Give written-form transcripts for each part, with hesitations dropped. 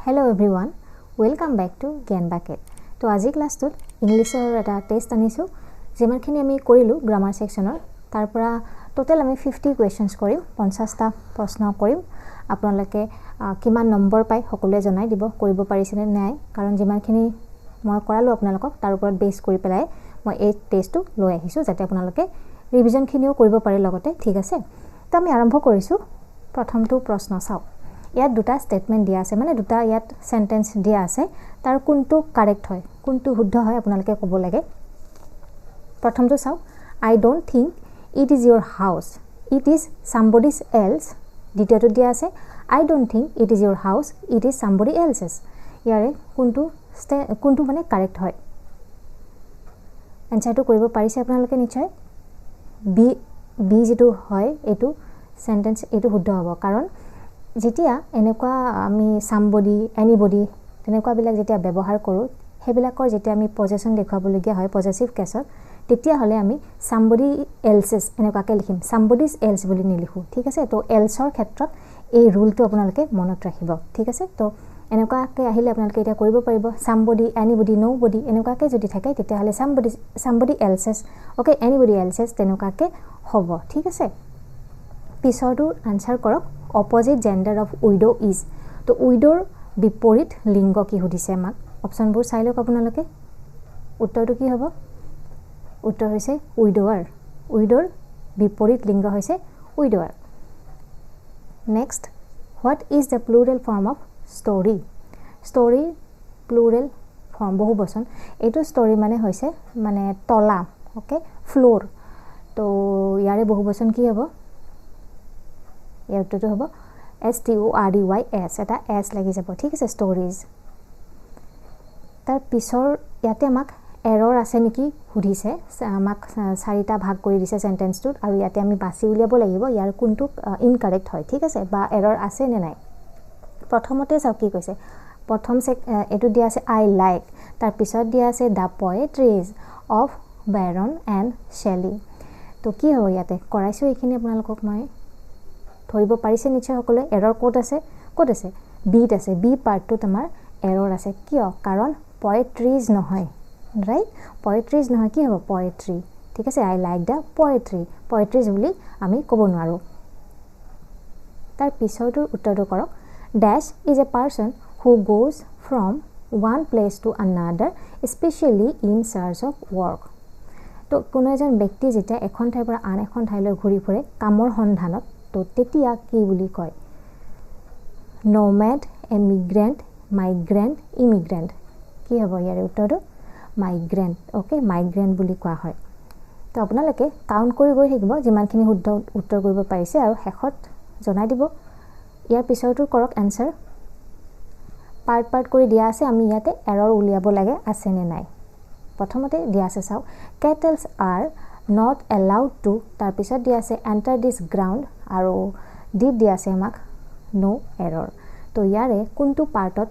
Hello everyone, welcome back to Gyan Bucket. To আজি ক্লাসটোত ইংলিশৰ এটা test আনিছো যেমাৰখিনি আমি কৰিলো গ্ৰামাৰ সেকশনৰ তাৰ পৰা টোটাল আমি 50 কোৱেশ্চনছ কৰিম 50টা প্ৰশ্ন কৰিম আপোনালোকে কিমান নম্বৰ পাই সকলোৱে জনাই দিব কৰিব পাৰিছেনে নাই কাৰণ যেমাৰখিনি মই কৰালো আপোনালোকক তাৰ ওপৰত বেছ কৰি পেলাই মই এই টেষ্টটো লৈ আহিছো যাতে আপোনালোকে ৰিভিজন খিনিও কৰিব পাৰে লগতে ঠিক আছে তো আমি আৰম্ভ কৰিছো প্ৰথমটো প্ৰশ্ন চাও ইয়াত দুটা স্টেটমেন্ট দিয়া আছে মানে দুটা ইয়াত সেন্টেন্স দিয়া আছে তাৰ কোনটো কাৰেক্ট হয় কোনটো শুদ্ধ হয় আপোনালোকে ক'ব লাগে প্ৰথমটো চাও I don't think it is your house it is somebody else দ্বিতীয়টো দিয়া আছে I don't think it is your house it is somebody else's ইয়াৰে কোনটো মানে কাৰেক্ট হয় এনসাৰটো কৰিব পাৰিছে আপোনালোকে নিশ্চয় বি যেটো হয় এটো সেন্টেন্স এটো শুদ্ধ হ'ব কাৰণ যেতিয়া এনেকুৱা আমি somebody anybody তেনেকুৱা বিলাক যেতিয়া ব্যৱহাৰ কৰো হেবিলাকৰ যেতিয়া আমি পজেশন দেখাবলগীয়া হয় পজেসিভ কেছত তেতিয়া হলে আমি somebody else's এনেকুৱাকে লিখিম somebody's else বুলি নিলিখো ঠিক আছে তো elseৰ ক্ষেত্ৰত এই ৰুলটো আপোনালোকে মনত ৰাখিব ঠিক আছে তো এনেকুৱাকে আহিলে আপোনালোকে এটা কৰিব পাৰিব somebody anybody nobody এনেকুৱাকে যদি থাকে তেতিয়া হলে somebody else's okay anybody else's তেনেকুৱাকে হ'ব ঠিক আছে পিছৰটো আনসাৰ কৰক opposite gender of widow is তো widowৰ বিপৰীত লিংগ কি সুধিছে আমাক অপচনবোৰ চাই লওক আপোনালোকে উত্তৰটো কি হ'ব উত্তৰ হৈছে widower widowৰ বিপৰীত লিংগ হৈছে widower next what is the plural form of story story plural form বহুবচন এটো story মানে হৈছে মানে তলা ওকে ফ্লোর তো ইয়াৰে বহুবচন কি হ'ব ইয়াৰ উত্তৰটো হ'ব STORYS এটা S লাগি যাব ঠিক আছে stories তাৰ পিছৰ ইয়াতে আমাক এৰৰ আছে নেকি সুধিছে আমাক চাৰিটা ভাগ কৰি দিছে সেন্টেন্সটোত আৰু ইয়াতে আমি বাছি উলিয়াব লাগিব ইয়াৰ কোনটো ইনকাৰেক্ট হয় ঠিক আছে বা এৰৰ আছে নে নাই প্ৰথমতে চাও কি কৈছে প্ৰথম এটো দিয়া আছে I like তাৰ পিছত দিয়া আছে the poetries of Byron and Shelley তো কি হয় ইয়াতে কৰাইছো এইখিনি আপোনালোকক মই ধৰিব পাৰিছে নিশ্চয় সকলে এৰৰ কোড আছে বিট আছে বি পাৰ্টটো তোমাৰ এৰৰ আছে কিয় কাৰণ poetries নহয় ৰাইট poetries নহয় কি হ'ব poetry ঠিক আছে I like the poetries বুলি আমি ক'ব নোৱাৰো তাৰ পিছৰটো উত্তৰটো কৰক dash is a person who goes from one place to another especially in search of work তো কোনো এজন ব্যক্তি যেতিয়া এখন ঠাইৰ পৰা আন এখন ঠাইলৈ ঘূৰি ফুৰে কামৰ সন্ধানত তো তেতিয়া কি বুলি কয় nomad emigrant migrant immigrant কি হ'ব ইয়াৰ উত্তৰটো migrant ওকে migrant বুলি কোৱা হয় তো আপোনালোকে কাউন্ট কৰি গৈ থাকিব যিমানখিনি শুদ্ধ উত্তৰ কৰিব পাৰিছে আৰু শেষত জনাই দিব ইয়াৰ পিছৰটো কৰক আনসাৰ পাৰ্ট কৰি দিয়া আছে আমি ইয়াতে এৰৰ উলিয়াব লাগে আছে নে নাই প্ৰথমতে দিয়া আছে চাও kettles are not allowed to তাৰ পিছত দিয়া আছে enter this ground আৰু দিয়া আছে আমাক no error তো ইয়াৰে কোনটো পাৰ্টত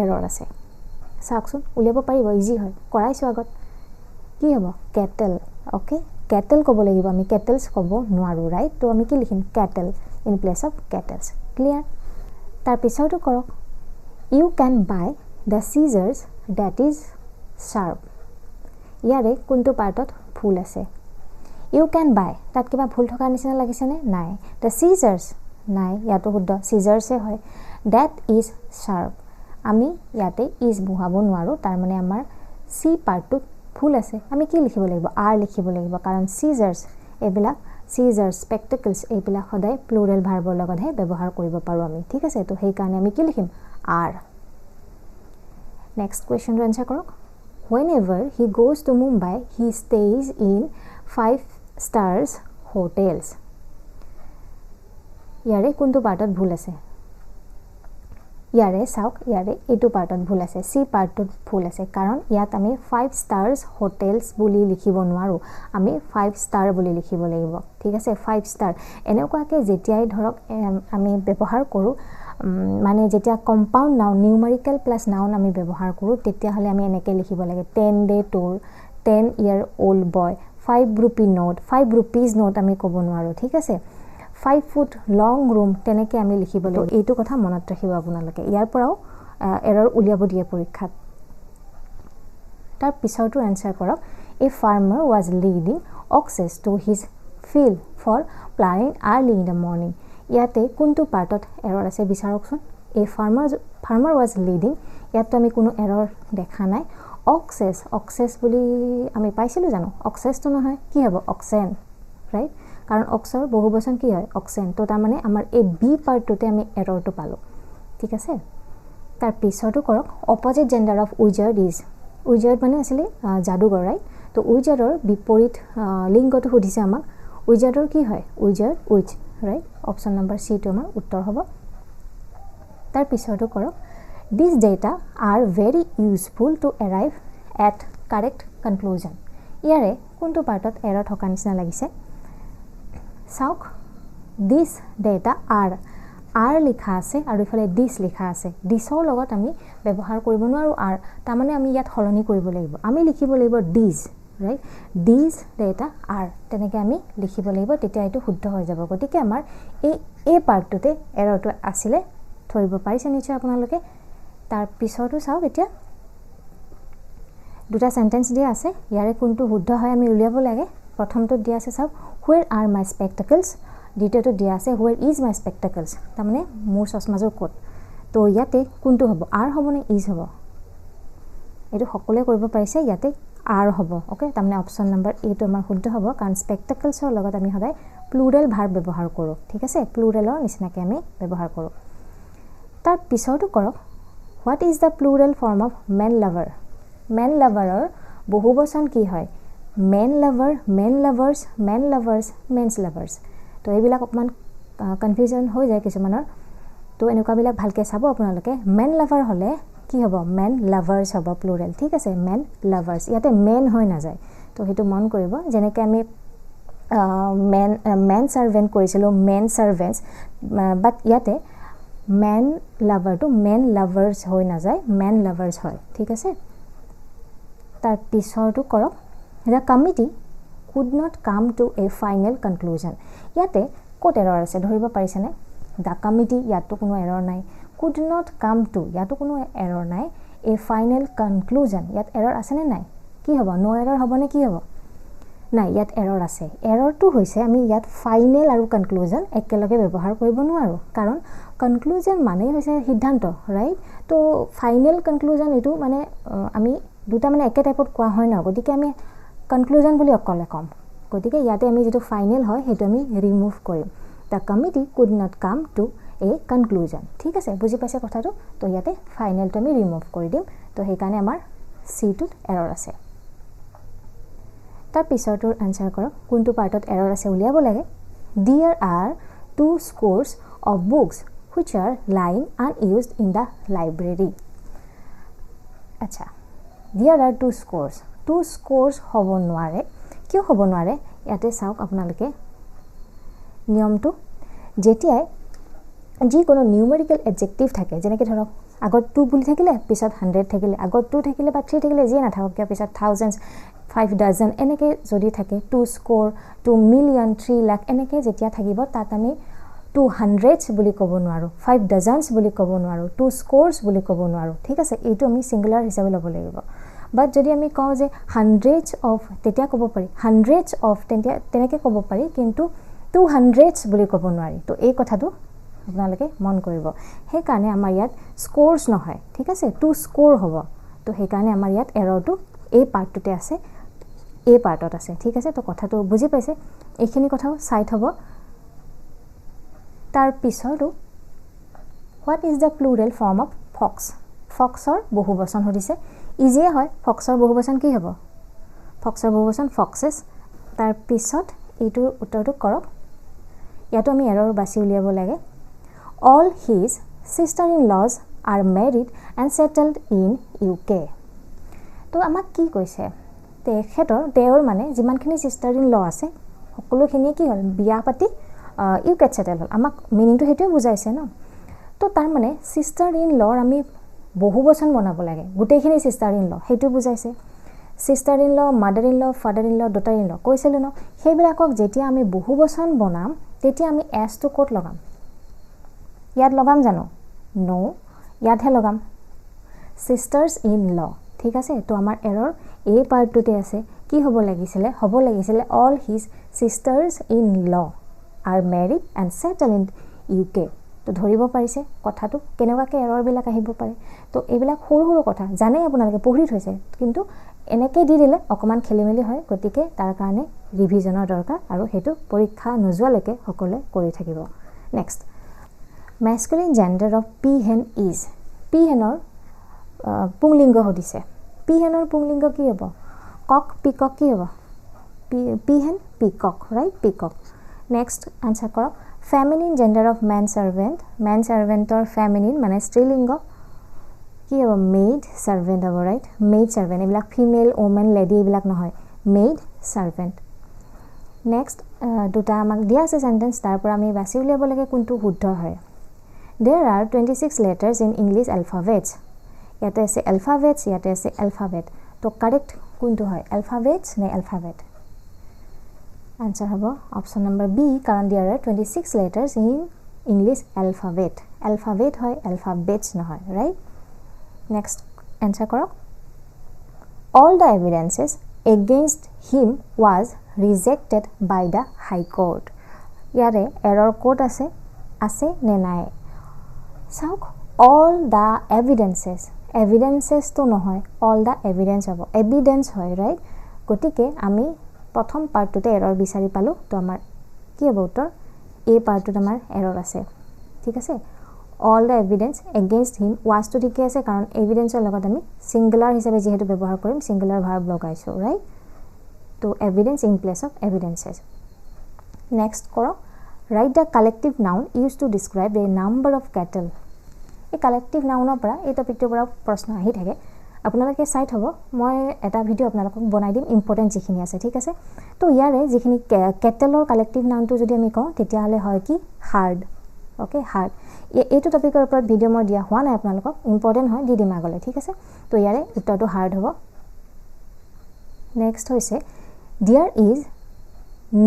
এৰৰ আছে চাওকচোন উলিয়াব পাৰিব ইজি হয় কৰাইছো আগত কি হ'ব kettle ওকে kettle ক'ব লাগিব আমি kettles ক'ব নোৱাৰো ৰাইট তো আমি কি লিখিম kettle in place of kettles clear তাৰ পিছৰটো কৰক you can buy the scissors that is sharp ইয়াৰে কোনটো পাৰ্টত ভুল আছে you can buy তাত কিবা ভুল থকা নিচিনা লাগিছে নে নাই the scissors নাই ইয়াতো শুদ্ধ scissors হয় that is sharp আমি ইয়াতে is বুহাব নোৱাৰো তাৰ মানে আমাৰ c পাৰ্টটো ভুল আছে আমি কি লিখিব লাগিব r লিখিব লাগিব কাৰণ scissors এবিলাক scissors spectacles এইবিলাক সদায় প্লুৰেল ভাৰ্বৰ লগতহে ব্যৱহাৰ কৰিব পাৰো আমি ঠিক আছে তো সেই কাৰণে আমি কি লিখিম r next question to answer কৰক whenever he goes to Mumbai he stays in 5 stars hotels ইয়াৰে কোনটো পাৰ্টত ভুল আছে ইয়াৰে চাওক ইয়াৰে এটো পাৰ্টত ভুল আছে সি পাৰ্টত ভুল আছে কাৰণ ইয়াত আমি 5 stars hotels বুলি লিখিব নোৱাৰো আমি 5 star বুলি লিখিব লাগিব ঠিক আছে 5 star এনেকুৱাকে যেতিয়াই ধৰক আমি ব্যৱহাৰ কৰো মানে যেতিয়া compound noun numerical plus noun আমি ব্যৱহাৰ কৰো তেতিয়া হলে আমি এনেকে লিখিব লাগে 10 day tour 10 year old boy 5 rupees note আমি ক'ব নোৱাৰো ঠিক আছে 5 foot long room তেনেকে আমি লিখিব লাগিব এইটো কথা মনত ৰাখিব আপোনালোকে ইয়াৰ পৰাও এৰৰ উলিয়াব দিয়ে পৰীক্ষাত তাৰ পিছৰটো আনসাৰ কৰক a farmer was leading access to his field for planting early in the morning ইয়াতে কোনটো পাৰ্টত এৰৰ আছে বিচাৰকচোন এ ফাৰ্মাৰ ওয়াজ লিডিং ইয়াত আমি কোনো এৰৰ দেখা নাই অক্সেছ বুলি আমি পাইছিলো জানো অক্সেছটো নহয় কি হ'ব অক্সেন ৰাইট কাৰণ অক্সৰ বহুবচন কি হয় অক্সেন তো তাৰ মানে আমাৰ এই বি পাৰ্টটোতে আমি এৰৰটো পালো ঠিক আছে তাৰ পিছৰটো কৰক opposite gender of wizard is wizard মানে আসলে জাদুঘৰ ৰাইট তো উইজাৰ্ডৰ বিপৰীত লিংগটো সুধিছে আমাক উইজাৰ্ডৰ কি হয় wizard witch right option number C টো আমাৰ উত্তৰ হ'ব তাৰ পিছৰটো কৰক These data are very useful to arrive at correct conclusion. ইয়াৰে কোনটো পাৰ্টত এৰৰ থকা নিচিনা লাগিছে চাওক this data are লিখা আছে আৰু ইফালে this লিখা আছে thisৰ লগত আমি ব্যৱহাৰ কৰিব নোৱাৰো আৰু তাৰ মানে আমি ইয়াত হলনি কৰিব লাগিব আমি লিখিব লাগিব these right these data are তেনেকৈ আমি লিখিব লাগিব তেতিয়া এটো শুদ্ধ হৈ যাব গতিকে আমাৰ এই পাৰ্টটোতে এৰৰটো আছিল ধৰিব পাৰিছে নিশ্চয় আপোনালোকে তাৰ পিছৰটো চাওক এতিয়া দুটা সেন্টেন্স দিয়া আছে ইয়াৰে কোনটো শুদ্ধ হয় আমি উলিয়াব লাগে প্ৰথমটো দিয়া আছে চাওক where are my spectacles দ্বিতীয়টো দিয়া আছে where is my spectacles তাৰ মানে মোৰ চশমাযোৰ ক'ত তো ইয়াতে কোনটো হ'ব are হ'ব নে is হ'ব এটো সকলোৱে কৰিব পাৰিছে ইয়াতে are হ'ব ওকে তাৰ মানে অপচন নম্বৰ এ টো আমাৰ শুদ্ধ হ'ব কাৰণ spectaclesৰ লগত আমি সদায় প্লুৰাল ভাৰ্ব ব্যৱহাৰ কৰো ঠিক আছে প্লুৰালৰ নিচিনাকৈ আমি ব্যৱহাৰ কৰো তাৰ পিছৰটো কৰক What is the plural form of man lover? Man lover বহুবচন কি হয়? Men lover, men lovers, men lovers, men's lovers. তো এইবিলাক অকমান কনফিউজন হৈ যায় কিছুমানৰ তো এনেকুৱা বিলাক ভালকে চাব আপোনালোকে men lover হলে কি হ'ব men lovers হ'ব plural ঠিক আছে men lovers ইয়াতে men হৈ না যায় তো হেতু মন কৰিব যেনেকৈ আমি men servant কৰিছিলো men servants but ইয়াতে man lover to men lovers হৈ না যায় men lovers হয় ঠিক আছে তাৰ পিছৰটো কৰক the committee could not come to a final conclusion ইয়াতে কোট এৰৰ আছে ধৰিব পাৰিছেনে the committee ইয়াতো কোনো এৰৰ নাই could not come to ইয়াতো কোনো এৰৰ নাই a final conclusion ইয়াত এৰৰ আছে নে নাই কি হ'ব নো এৰৰ হ'ব নে কি হ'ব নাই ইয়াত এৰৰ আছে এৰৰটো হৈছে আমি ইয়াত ফাইনেল আৰু কনক্লুজন একেলগে ব্যৱহাৰ কৰিব নোৱাৰো কাৰণ কনক্লুজন মানে হৈছে সিদ্ধান্ত ৰাইট তো ফাইনেল কনক্লুজন এটো মানে আমি দুটা মানে একে টাইপত কোৱা হয় না গতিকে আমি কনক্লুজন বুলি অকলে কম গতিকে ইয়াতে আমি যেটো ফাইনেল হয় হেতু আমি ৰিমুভ কৰিম the committee could not come to a conclusion ঠিক আছে বুজি পাইছে কথাটো তো ইয়াতে ফাইনেলটো আমি ৰিমুভ কৰি দিম তো সেই কাৰণে আমাৰ সি টোত এৰৰ আছে তাৰ পিছৰটোৰ আনসাৰ কৰক কোনটো পাৰ্টত এৰৰ আছে উলিয়াব লাগে there are 2 scores of books which are lying unused in the library আচ্ছা there are 2 scores হ'ব নোৱাৰে কিয় হ'ব নোৱাৰে ইয়াতে চাওক আপোনালোকে নিয়মটো যেতিয়াই যি কোনো নিউমেৰিকেল এডজেক্টিভ থাকে যেনেকৈ ধৰক আগত 2 বুলি থাকিলে পিছত 100 থাকিলে আগত 2 থাকিলে বা 3 থাকিলে যি নাথাকক কিয় পিছত thousands 5 dozen এনেকে যদি থাকে 2 score 2 million 3 lakh এনেকে যেতিয়া থাকিব তাত আমি 200s বুলি ক'ব নোৱাৰো 5 dozens বুলি ক'ব নোৱাৰো 2 scores বুলি ক'ব নোৱাৰো ঠিক আছে এইটো আমি সিঙ্গুলাৰ হিচাপে ল'ব লাগিব বাট যদি আমি কওঁ যে hundreds of তেতিয়া ক'ব পাৰি hundreds of তেনেকে ক'ব পাৰি কিন্তু 200s বুলি ক'ব নোৱাৰি তো এই কথাটো আপোনালোকে মন কৰিব সেই কাৰণে আমাৰ ইয়াত scores নহয় ঠিক আছে 2 score হ'ব তো সেই কাৰণে আমাৰ ইয়াত এৰৰটো এই পাৰ্টটোতে আছে এই পাৰ্টত আছে ঠিক আছে তো কথাটো বুজি পাইছে এইখিনি কথাও সাইড হ'ব তাৰ পিছৰটো what is the plural form of fox foxৰ বহুবচন হৈছে ইজি হয় foxৰ বহুবচন কি হ'ব foxৰ বহুবচন foxes তাৰ পিছত এইটোৰ উত্তৰটো কৰক ইয়াতো আমি এৰৰ বাছি উলিয়াব লাগে all his sister-in-laws are married and settled in UK তো আমাক কি কৈছে তেওঁৰ মানে যিমানখিনি sister-in-law আছে সকলোখিনি কি হ'ল বিয়া পাতি UK settle হ'ল আমাক মিনিংটো হেতুৱে বুজাইছে ন তো তাৰ মানে sister-in-law আমি বহুবচন বনাব লাগে গোটেইখিনি sister-in-law হেতু বুজাইছে sister-in-law mother-in-law father-in-law daughter-in-law কৈছিল ন সেইবিলাকক যেতিয়া আমি বহুবচন বনাম তেতিয়া আমি s টো ক'ত লগাম ইয়াত লগাম জানো নো ইয়াতহে লগাম sisters in law ঠিক আছে তো আমাৰ এৰৰ এই পাৰ্টটোতে আছে কি হ'ব লাগিছিলে all his sisters in law are married and settled in UK তো ধৰিব পাৰিছে কথাটো কেনেবাকে এৰৰ বিলাক আহিব পাৰে তো এইবিলাক সৰু কথা জানে আপোনালোকে পঢ়ি থৈছে কিন্তু এনেকে দি দিলে অকমান খেলিমেলি হয় গতিকে তাৰ কাৰণে ৰিভিজনৰ দৰকাৰ আৰু হেতু পৰীক্ষা নজুৱালৈকে সকলে কৰি থাকিব next masculine gender of peahen is peahenor পুংলিঙ্গ হদিছে peahenor পুংলিঙ্গ কি হ'ব কক পিকক কি হ'ব peahen peacock right peacock next answer কৰক feminine gender of man servant or feminine মানে স্ত্ৰীলিঙ্গ কি হ'ব maid servant হ'ব right maid servant এইবিলাক female woman lady এইবিলাক নহয় maid servant next দুটা আমাক দিয়া আছে sentence তাৰ পৰা আমি বাছি উলিয়াব লাগে কোনটো শুদ্ধ হয় there are 26 letters in English alphabets ইয়াতে আছে alphabets ইয়াতে আছে alphabet তো correct কোনটো হয় alphabets নে alphabet answer হ'ব option number B কাৰণ there are 26 letters in English alphabet হয় alphabets নহয় right next answer কৰক all the evidences against him was rejected by the high court ইয়াৰে error code আছে নে নাই চাওক all the evidences তো নহয় all the evidence হ'ব evidence হয় right গতিকে আমি প্ৰথম পাৰ্টটোতে এৰৰ বিচাৰি পালো তো আমাৰ কি হ'ব উত্তৰ এই পাৰ্টটোত আমাৰ এৰৰ আছে ঠিক আছে all the evidence against him was to ঠিকে আছে কাৰণ এভিডেন্সৰ লগত আমি সিঙ্গুলাৰ হিচাপে যেহেতু ব্যৱহাৰ কৰিম সিঙ্গুলাৰ ভাৰ্ব লগাইছো ৰাইট তো evidence in place of evidences next কৰক write the collective noun used to describe the number of cattle এই collective nounৰ পৰা এই টপিকটোৰ পৰা প্ৰশ্ন আহি থাকে আপোনালোকে চাইট হ'ব মই এটা ভিডিও আপোনালোকক বনাই দিম ইম্পৰ্টেন্ট যিখিনি আছে ঠিক আছে তো ইয়াৰে যিখিনি কেটেলৰ কালেক্টিভ নাউনটো যদি আমি কওঁ তেতিয়া হলে হয় কি হাৰ্ড ওকে হাৰ্ড এইটো টপিকৰ ওপৰত ভিডিও মই দিয়া হোৱা নাই আপোনালোকক ইম্পৰ্টেন্ট হয় দি দিম আগলৈ ঠিক আছে তো ইয়াৰে উত্তৰটো হাৰ্ড হ'ব নেক্সট হৈছে there is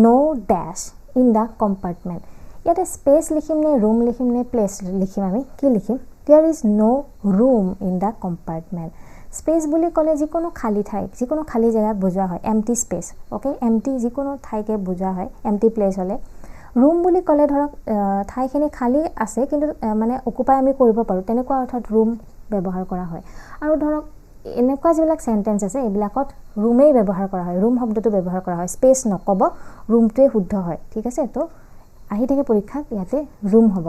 no dash in the compartment ইয়াতে স্পেস লিখিম নে রুম লিখিম নে প্লেস লিখিম আমি কি লিখিম there is no room in the compartment space বুলি ক'লে যিকোনো খালি ঠাই যিকোনো খালি জায়গা বুজোৱা হয় এম্পটি স্পেস ওকে এম্পটি যিকোনো ঠাইকে বুজোৱা হয় এম্পটি প্লেস হলে ৰুম বুলি ক'লে ধৰক ঠাইখিনি খালি আছে কিন্তু মানে অকুপাই আমি কৰিব পাৰো তেনেকুৱা অৰ্থাৎ ৰুম ব্যৱহাৰ কৰা হয় আৰু ধৰক এনেকুৱা যিবিলাক সেন্টেন্স আছে এইবিলাকত ৰুমেই ব্যৱহাৰ কৰা হয় ৰুম শব্দটো ব্যৱহাৰ কৰা হয় স্পেস নকব ৰুমটোৱে শুদ্ধ হয় ঠিক আছে তো আহি থাকে পৰীক্ষাত ইয়াতে ৰুম হ'ব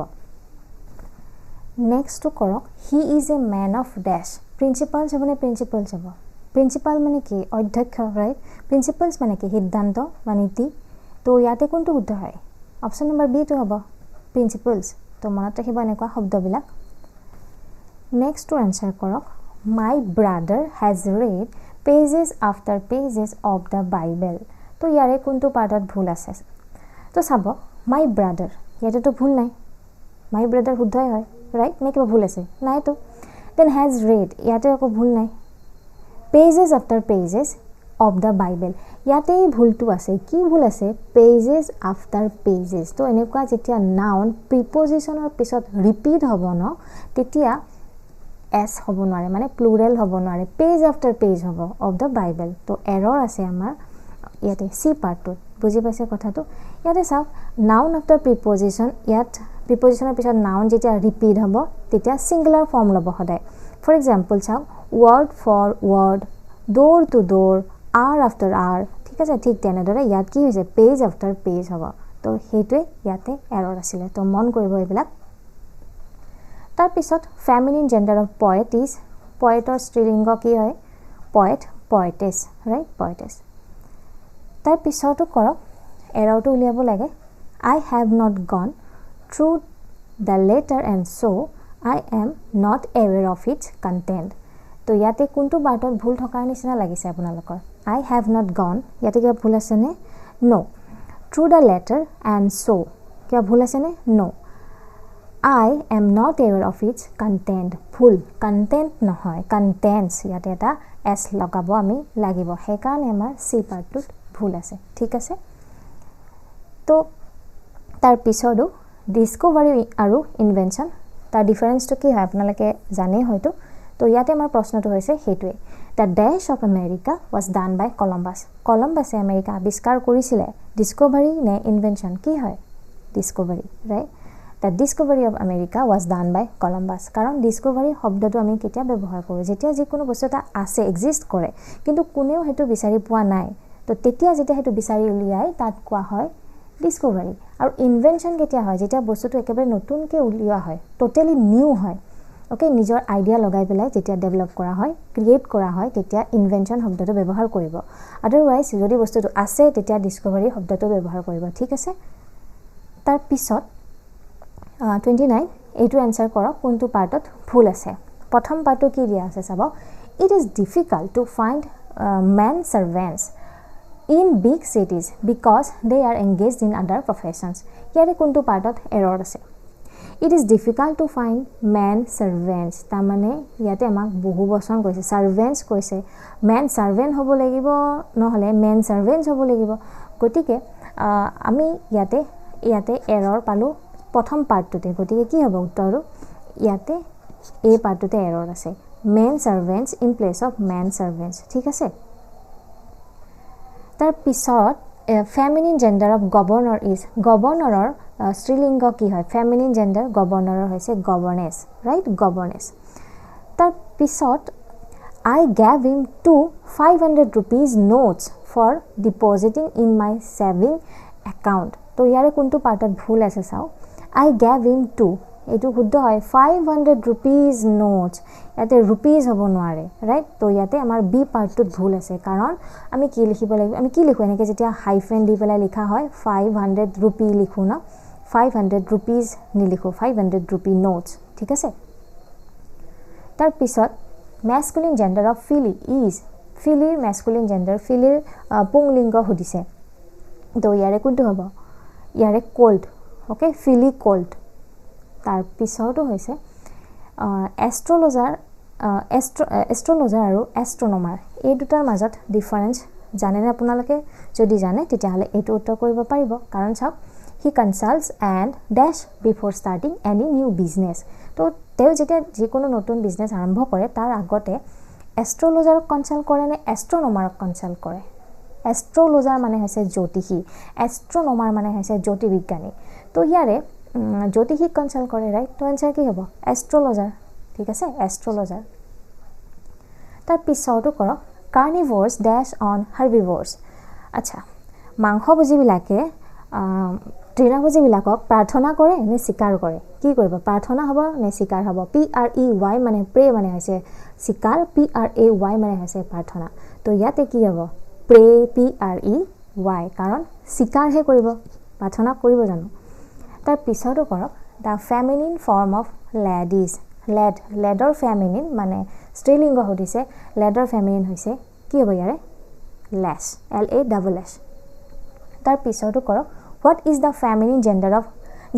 নেক্সট টু কৰক he is a man of dash principles হ'ব নে প্ৰিন্সিপালস হ'ব প্ৰিন্সিপাল মানে কি অধ্যক্ষ ৰাইট প্ৰিন্সিপালস মানে কি সিদ্ধান্ত বা নীতি তো ইয়াতে কোনটো শুদ্ধ হয় অপচন নম্বৰ বি টো হ'ব প্ৰিন্সিপালস তো মনত ৰাখিব এনেকুৱা শব্দবিলাক নেক্সট টু আনসাৰ কৰক my brother has read pages after pages of the bible তো ইয়াৰে কোনটো পাৰ্টত ভুল আছে তো চাব my brother ইয়াতে তো ভুল নাই my brother শুদ্ধই হয় right নে কিবা ভুল আছে নাই তো then has read ইয়াতে আকৌ ভুল নাই pages after pages of the bible ইয়াতে ভুলটো আছে কি ভুল আছে pages after pages তো এনেকুৱা যেতিয়া noun prepositionৰ পিছত repeat হ'ব ন তেতিয়া s হ'ব নোৱাৰে মানে প্লুৰেল হ'ব নোৱাৰে পেজ আফটাৰ পেজ হ'ব অফ দা বাইবেল তো এৰৰ আছে আমাৰ ইয়াতে সি পাৰ্টটো বুজি পাইছে কথাটো ইয়াতে চাওক নাউন আফটাৰ প্ৰিপজিশন ইয়াত প্ৰিপজিশনৰ পিছত নাউন যেতিয়া ৰিপিট হ'ব তেতিয়া সিঙ্গুলাৰ ফৰ্ম ল'ব সদায় ফৰ এক্সাম্পল চাওক word for word door to door hour after hour ঠিক আছে ঠিক তেনেদৰে ইয়াত কি হৈছে পেজ আফটাৰ পেজ হ'ব তো হেতুৱে ইয়াতে এৰৰ আছিল তো মন কৰিব এইবিলাক তাৰ পিছত feminine gender of poet is পয়েটৰ স্ত্ৰীলিংগ কি হয় পয়েট পয়েটেছ ৰাইট পয়েটেছ তাৰ পিছতো কৰক এৰৰটো উলিয়াব লাগে I have not gone through the letter and so I am not aware of its content তো ইয়াতে কোনটো বাটত ভুল থকাৰ নিচিনা লাগিছে আপোনালোকৰ I have not gone ইয়াতে কি ভুল আছে নে no through the letter and so কি ভুল আছে নে no I am not aware of its content full content নহয় contents ইয়াতে এটা s লগাব আমি লাগিব হে কাৰণে আমাৰ সি পাৰ্টটোত ভুল আছে ঠিক আছে তো তাৰ পিছতো ডিসকভাৰী আৰু ইনভেনশন তাৰ ডিফাৰেন্সটো কি হয় আপোনালোকে জানে হয়তো তো ইয়াতে আমাৰ প্ৰশ্নটো হৈছে হেতুৱে the dash of America was done by Columbus কলম্বাসে আমেৰিকা আৱিষ্কাৰ কৰিছিলে ডিসকভাৰী নে ইনভেনশন কি হয় discovery right the discovery of America was done by Columbus কাৰণ ডিসকভাৰী শব্দটো আমি কেতিয়া ব্যৱহাৰ কৰোঁ যেতিয়া যিকোনো বস্তু এটা আছে এক্সিষ্ট কৰে কিন্তু কোনেও হেতু বিচাৰি পোৱা নাই তো তেতিয়া যেতিয়া হেতু বিচাৰি উলিয়াই তাত কোৱা হয় ডিসকভাৰী আৰু ইনভেনশন কেতিয়া হয় যেতিয়া বস্তুটো একেবাৰে নতুনকৈ উলিওৱা হয় টোটালি নিউ হয় ওকে নিজৰ আইডিয়া লগাই পেলাই যেতিয়া ডেভেলপ কৰা হয় ক্ৰিয়েট কৰা হয় তেতিয়া ইনভেনশন শব্দটো ব্যৱহাৰ কৰিব আদাৰৱাইজ যদি বস্তুটো আছে তেতিয়া ডিসকভাৰী শব্দটো ব্যৱহাৰ কৰিব ঠিক আছে তাৰ পিছত 29 এইটো আনসাৰ কৰক কোনটো পাৰ্টত ভুল আছে প্ৰথম পাৰ্টটো কি দিয়া আছে চাব it is difficult to find men servants in big cities because they are engaged in other professions ইয়াৰে কোনটো পাৰ্টত এৰৰ আছে it is difficult to find men servants তাৰ মানে ইয়াতে আমাক বহু বচন কৈছে servants কৈছে men servant হ'ব লাগিব নহলে men servants হ'ব লাগিব গতিকে আমি ইয়াতে এৰৰ পালো প্ৰথম পাৰ্টটোতে গতিকে কি হ'ব উত্তৰটো ইয়াতে এই পাৰ্টটোতে এৰৰ আছে men servants in place of men servants ঠিক আছে তাৰ পিছত feminine gender of governor is গভৰ্নৰৰ স্ত্ৰীলিংগ কি হয় ফেমিনিন জেন্ডাৰ গভৰ্নৰৰ হৈছে গভৰ্নেছ ৰাইট গভৰ্নেছ তাৰ পিছত I gave him 500 rupees notes for depositing in my saving account তো ইয়াৰে কোনটো পাৰ্টত ভুল আছে চাও I gave him 2 এটো শুদ্ধ হয় 500 rupees notes ইয়াতে rupees হ'ব নোৱাৰে ৰাইট তো ইয়াতে আমাৰ বি পাৰ্টটোত ভুল আছে কাৰণ আমি কি লিখিব লাগিব আমি কি লিখো এনেকে যেতিয়া হাইফেন দি পেলাই লিখা হয় 500 rupee লিখো না 500 rupees নিলিখো 500 rupee notes ঠিক আছে তাৰ পিছত masculine gender of Philly is Phillyৰ masculine gender Phillyৰ পুংলিংগ হদিছে তো ইয়াৰে কোনটো হ'ব ইয়াৰে cold ওকে Philly cold তাৰ পিছতো হৈছে এষ্ট্ৰোলজাৰ আৰু এষ্ট্ৰোনমাৰ এই দুটাৰ মাজত ডিফাৰেন্স জানেনে আপোনালোকে যদি জানে তেতিয়া হলে এইটো উত্তৰ কৰিব পাৰিব কাৰণ চাওক he consults and dash before starting any new business তো তেওঁ যেতিয়া যিকোনো নতুন বিজনেছ আৰম্ভ কৰে তাৰ আগতে এষ্ট্ৰোলজাৰক কনসাল্ট কৰে নে এষ্ট্ৰোনমাৰক কনসাল্ট কৰে এষ্ট্ৰোলজাৰ মানে হৈছে জ্যোতিষী এষ্ট্ৰোনমাৰ মানে হৈছে জ্যোতিৰ্বিজ্ঞানী তো ইয়াৰে জ্যোতিষীক কনসাল্ট কৰে ৰাইট তো আনসাৰ কি হ'ব এষ্ট্ৰোলজাৰ ঠিক আছে এষ্ট্ৰোলজাৰ তাৰ পিছৰটো কৰক কাৰ্নিভোৰছ ড্যাশ অন হাৰ্বিভোৰছ আচ্ছা মাংসভোজীবিলাকে তৃণভোজীবিলাকক প্ৰাৰ্থনা কৰে নে শিকাৰ কৰে কি কৰিব প্ৰাৰ্থনা হ'ব নে শিকাৰ হ'ব PREY মানে প্ৰে মানে হৈছে শিকাৰ PRAY মানে হৈছে প্ৰাৰ্থনা তো ইয়াতে কি হ'ব প্ৰে PREY কাৰণ শিকাৰহে কৰিব প্ৰাৰ্থনা কৰিব জানো তাৰ পিছৰটো কৰক the feminine form of ladies লেডৰ ফেমিনিন মানে স্ত্ৰীলিংগ হদিছে লেডৰ ফেমিনিন হৈছে কি হ'ব ইয়াৰে লেছ LASS তাৰ পিছৰটো কৰক what is the feminine gender of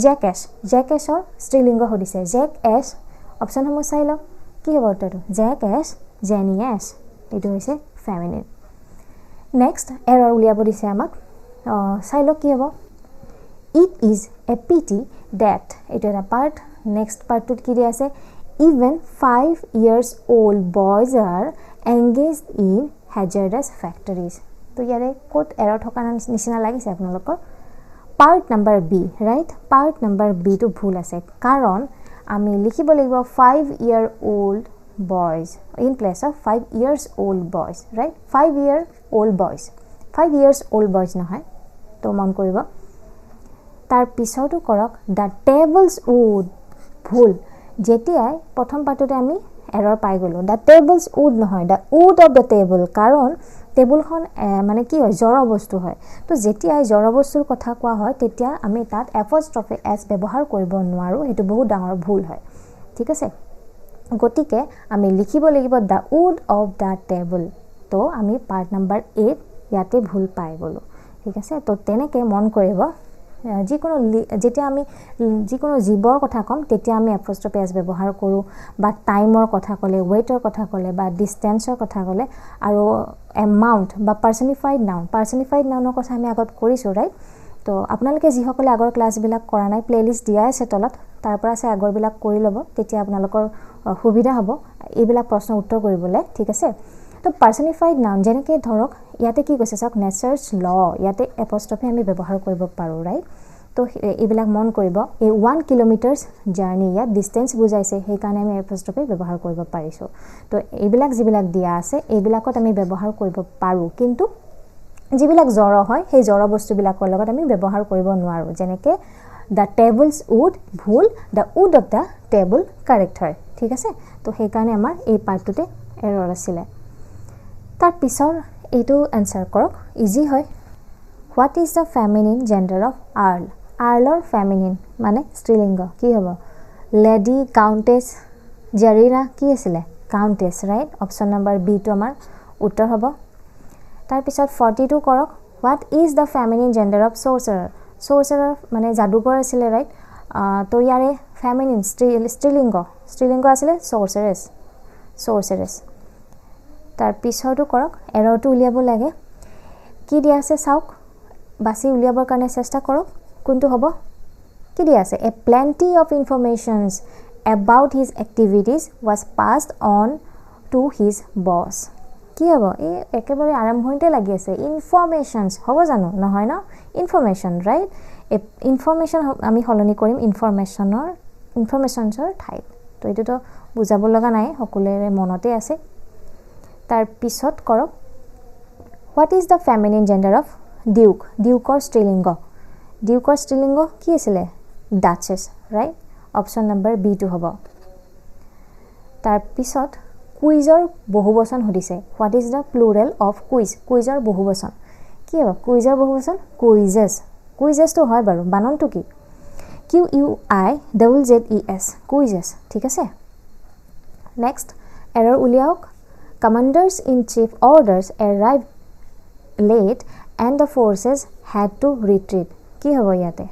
jackass jackassৰ স্ত্ৰীলিংগ হদিছে jackass option সমূহ চাই লওক কি হ'ব উত্তৰটো jackass janiass এইটো হৈছে ফেমিনিন নেক্সট এৰৰ উলিয়াব দিছে আমাক চাই লওক কি হ'ব it is a pity that it is a part next part to ki dia ase even 5 years old boys are engaged in hazardous factories to yare quote error thokana nisina lagise apnalokor part number B right part number B to bhul ase karon ami likhibo lagibo 5-year-old boys in place of 5 years old boys right 5-year-old boys 5 years old boys na hoy to mon koribo তাৰ পিছৰটো কৰক দা tables would ভুল যেতিয়াই প্ৰথম পাৰ্টতে আমি error পাই গলো দা tables would নহয় দা উড অফ দা টেবল কাৰণ টেবুলখন মানে কি হয় জড় বস্তু হয় তো যেতিয়াই জড় বস্তুৰ কথা কোৱা হয় তেতিয়া আমি তাত এপোষ্ট্ৰফি এস ব্যৱহাৰ কৰিব নোৱাৰো এটো বহুত ডাঙৰ ভুল হয় ঠিক আছে গতিকে আমি লিখিব লাগিব দা উড অফ দা টেবল তো আমি পাৰ্ট নাম্বাৰ 8 ইয়াতে ভুল পাই গলো ঠিক আছে তো তেনেকে মন কৰিব যিকোনো যেতিয়া আমি যিকোনো জীৱৰ কথা কম তেতিয়া আমি এপোষ্ট্ৰফি এস ব্যৱহাৰ কৰো বা টাইমৰ কথা কলে ওয়েটৰ কথা কলে বা ডিসটেন্সৰ কথা কলে আৰু এমাউন্ট বা পাৰ্সনিফাইড নাউনৰ কথা আমি আগত কৰিছো ৰাইট তো আপোনালোকে যিসকলে আগৰ ক্লাছবিলাক কৰা নাই প্লেলিষ্ট দিয়া আছে তলত তাৰ পৰা আছে আগৰবিলাক কৰি ল'ব তেতিয়া আপোনালোকৰ সুবিধা হ'ব এইবিলাক প্ৰশ্ন উত্তৰ কৰিবলৈ ঠিক আছে তো পাৰ্সনিফাইড নাউন যেনেকৈ ধৰক ইয়াতে কি কৈছে চাওক নেচাৰছ ল ইয়াতে এপষ্ট্ৰফি আমি ব্যৱহাৰ কৰিব পাৰোঁ ৰাইট তো এইবিলাক মন কৰিব এই 1 কিলোমিটাৰছ জাৰ্নি ইয়াত ডিষ্টেন্স বুজাইছে সেইকাৰণে আমি এপষ্ট্ৰফি ব্যৱহাৰ কৰিব পাৰিছোঁ তো এইবিলাক যিবিলাক দিয়া আছে এইবিলাকত আমি ব্যৱহাৰ কৰিব পাৰোঁ কিন্তু যিবিলাক জড় হয় সেই জড় বস্তুবিলাকৰ লগত আমি ব্যৱহাৰ কৰিব নোৱাৰোঁ যেনেকৈ দ্য টেবলছ উড ভুল the wood of the table correct হয় ঠিক আছে তো সেইকাৰণে আমাৰ এই পাৰ্টটোতে এৰৰ আছিলে তাৰ পিছৰ এইটো এনসাৰ কৰক ইজি হয় what is the feminine gender of earl আৰ্লৰ ফেমিনিন মানে স্ত্ৰীলিংগ কি হ'ব লেডি কাউণ্টেছ জেৰিনা কি আছিলে countess right option number B টো আমাৰ উত্তৰ হ'ব তাৰ পিছত 42 কৰক what is the feminine gender of sorcerer sorcerer মানে যাদুকৰ আছিলে ৰাইট তো ইয়াৰে ফেমিনিন স্ত্ৰীলিংগ আছিলে সৰ্চাৰেছ তাৰ পিছৰটো কৰক এৰৰটো উলিয়াব লাগে কি দিয়া আছে চাওক বাছি উলিয়াবৰ কাৰণে চেষ্টা কৰক কোনটো হ'ব কি দিয়া আছে a plenty of informations about his activities was passed on to his boss কি হ'ব এই একেবাৰে আৰম্ভণিতে লাগি আছে ইনফৰমেশনস হ'ব জানো নহয় ন ইনফৰমেশন ৰাইট ইনফৰমেশন আমি হলনি কৰিম ইনফৰমেশনছৰ ঠাইত তো এইটো বুজাব লগা নাই সকলোৰে মনতে আছে তাৰ পিছত কৰক what is the feminine gender of ডিউকৰ স্ত্ৰীলিংগ কি আছিলে duchess right option number B টো হ'ব তাৰ পিছত কুইজৰ বহুবচন সুধিছে what is the plural of কুইজৰ বহুবচন কি হ'ব কুইজৰ বহুবচন কুইজেছটো হয় বাৰু বাননটো কি QUIZZES কুইজেছ ঠিক আছে নেক্সট এৰৰ উলিয়াওক Commanders in chief orders arrived late and the forces had to retreat কি হ'ব ইয়াতে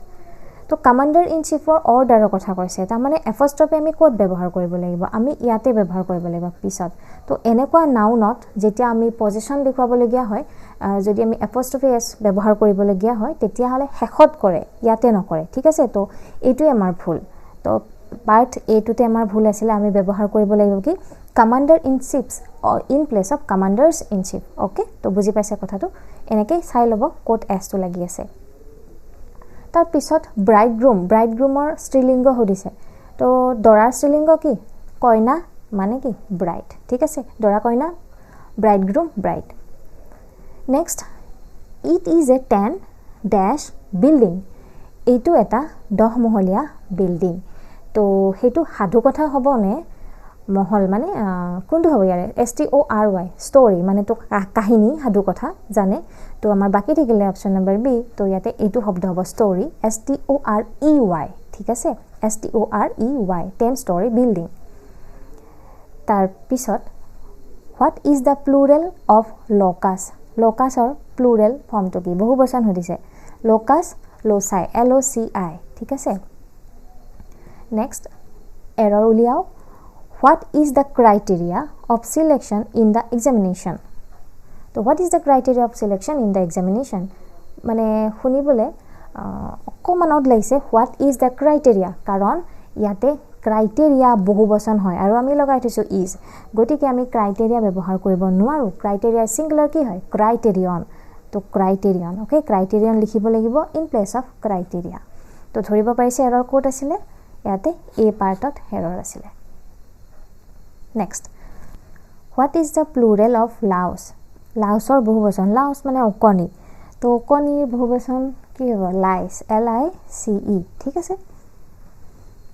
তো কমান্ডাৰ ইন চিফৰ অৰ্ডাৰৰ কথা কৈছে তাৰ মানে এপষ্ট্ৰফি আমি কোড ব্যৱহাৰ কৰিব লাগিব আমি ইয়াতে ব্যৱহাৰ কৰিব লাগিব পিছত তো এনেকুৱা নাউনত যেতিয়া আমি পজিশন দেখুৱাবলগীয়া হয় যদি আমি এপষ্ট্ৰফি এস ব্যৱহাৰ কৰিবলগীয়া হয় তেতিয়া হলে শেষত কৰে ইয়াতে নকৰে ঠিক আছে তো এইটোই আমাৰ ভুল তো পাৰ্ট এটোতে আমাৰ ভুল আছিল আমি ব্যৱহাৰ কৰিব লাগিব কি commander in chiefs in place of commanders in chief okay তো বুজি পাইছে কথাটো এনেকৈ চাই লব কোড এস টো লাগি আছে তাৰ পিছত ব্ৰাইডগ্ৰুমৰ স্ত্ৰীলিংগ সুধিছে তো দৰাৰ স্ত্ৰীলিংগ কি কইনা মানে কি ব্ৰাইড ঠিক আছে দৰা কইনা bridegroom bride next it is a 10 building এইটো এটা 10 মহলীয়া বিল্ডিং তো হেতু সাধু কথা হ'ব নে মহল মানে কোনটো হ'ব ইয়াৰে STORY ষ্টৰী মানে তো কাহিনী সাধু কথা জানে তো আমাৰ বাকি থাকিলে অপশ্যন নম্বৰ বি তো ইয়াতে এইটো শব্দ হ'ব ষ্টৰী STOREY ঠিক আছে STOREY 10 ষ্টৰী বিল্ডিং তাৰ পিছত what is the plural of লোকাছৰ প্লুৰেল ফৰ্মটো কি বহুবচন সুধিছে লোকাছ লোচাই LOCI ঠিক আছে নেক্সট এৰৰ উলিয়াও What is the criteria of selection in the examination? So what is the criteria of selection in the examination? মানে শুনিবলে অকমান আউট লাগিছে what is the criteria কাৰণ ইয়াতে ক্ৰাইটেৰিয়া বহুবচন হয় আৰু আমি লগাই থৈছো is গতিকে আমি ক্ৰাইটেৰিয়া ব্যৱহাৰ কৰিব নোৱাৰো ক্ৰাইটেৰিয়া সিঙ্গুলাৰ কি হয় ক্ৰাইটেৰিয়ন তো ক্ৰাইটেৰিয়ন ওকে ক্ৰাইটেৰিয়ন লিখিব লাগিব ইন প্লেস অফ ক্ৰাইটেৰিয়া তো ধৰিব পাৰিছে এৰৰ কোড আছিলে ইয়াতে এই পাৰ্টত এৰৰ আছিলে Next, what is the plural of Laos? Laosor বহুবচন Laos মানে অকনি তো অকনিৰ বহুবচন কি হ'ব lice LICE ঠিক আছে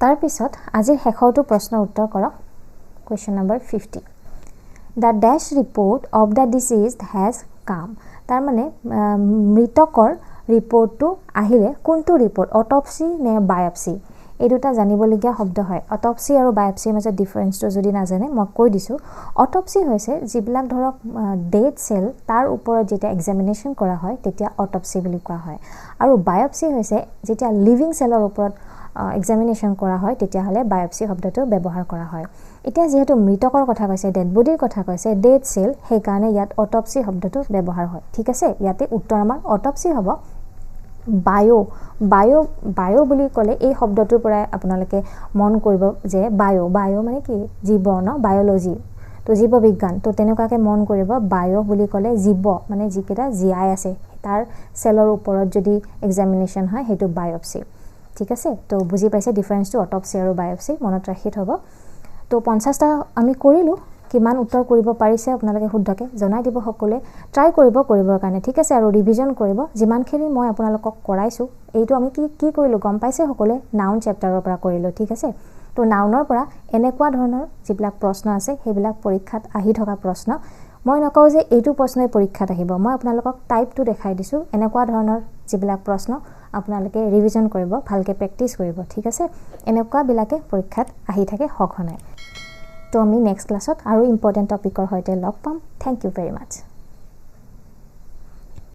তাৰ পিছত আজিৰ শেষৰটো প্ৰশ্ন উত্তৰ কৰক question number 50 The dash report of the deceased has come তাৰ মানে মৃতকৰ ৰিপৰ্টটো আহিলে কোনটো ৰিপৰ্ট অটপসি নে বায়োপসি এই দুটা জানিবলগীয়া শব্দ হয় অটপসি আৰু বায়োপসিৰ মাজত ডিফাৰেন্সটো যদি নাজানে মই কৈ দিছো অটপসি হৈছে যিবিলাক ধৰক ডেড সেল তাৰ ওপৰত যেতিয়া এক্সামিনেশন কৰা হয় তেতিয়া অটপসি বুলি কোৱা হয় আৰু বায়োপসি হৈছে যেতিয়া লিভিং সেলৰ ওপৰত এক্সামিনেশন কৰা হয় তেতিয়া হলে বায়োপসি শব্দটো ব্যৱহাৰ কৰা হয় এতিয়া যেহেতু মৃতকৰ কথা কৈছে ডেড বডিৰ কথা কৈছে ডেড সেল সেই কাৰণে ইয়াত অটপসি শব্দটো ব্যৱহাৰ হয় ঠিক আছে ইয়াতে উত্তৰ আমাৰ অটপসি হ'ব বায়ো বুলি ক'লে এই শব্দটোৰ পৰা আপোনালোকে মন কৰিব যে বায়ো মানে কি জীৱ ন বায়োলজি তো জীৱ বিজ্ঞান তো তেনেকুৱাকৈ মন কৰিব বায়ো বুলি ক'লে জীৱ মানে যিকেইটা জীয়াই আছে তাৰ সেলৰ ওপৰত যদি এক্সামিনেশ্যন হয় সেইটো বায়োপসি ঠিক আছে তো বুজি পাইছে ডিফাৰেন্সটো অটপসি আৰু বায়োপসি মনত ৰাখি থব তো 50টা আমি কৰিলো কিমান উত্তৰ কৰিব পাৰিছে আপোনালোকে শুদ্ধকে জনাই দিব সকলে ট্ৰাই কৰিবৰ কাৰণে ঠিক আছে আৰু ৰিভিজন কৰিব যিমানখিনি মই আপোনালোকক কৰাইছো এইটো আমি কি কৰিলো গম পাইছে সকলে নাউন চেপ্টাৰৰ পৰা কৰিলো ঠিক আছে তো নাউনৰ পৰা এনেকুৱা ধৰণৰ যিবিলাক প্ৰশ্ন আছে সেইবিলাক পৰীক্ষাত আহি থকা প্ৰশ্ন মই নকওঁ যে এইটো প্ৰশ্নই পৰীক্ষাত আহিব মই আপোনালোকক টাইপটো দেখাই দিছো এনেকুৱা ধৰণৰ যিবিলাক প্ৰশ্ন আপোনালোকে ৰিভিজন কৰিব ভালকে প্ৰেক্টিস কৰিব ঠিক আছে এনেকুৱা বিলাকে পৰীক্ষাত আহি থাকে হখনাই তো আমি নেক্সট ক্লাছত আৰু ইম্পৰ্টেন্ট টপিকৰ হৈতে লগ পাম থ্যাংক ইউ ভেৰি মাচ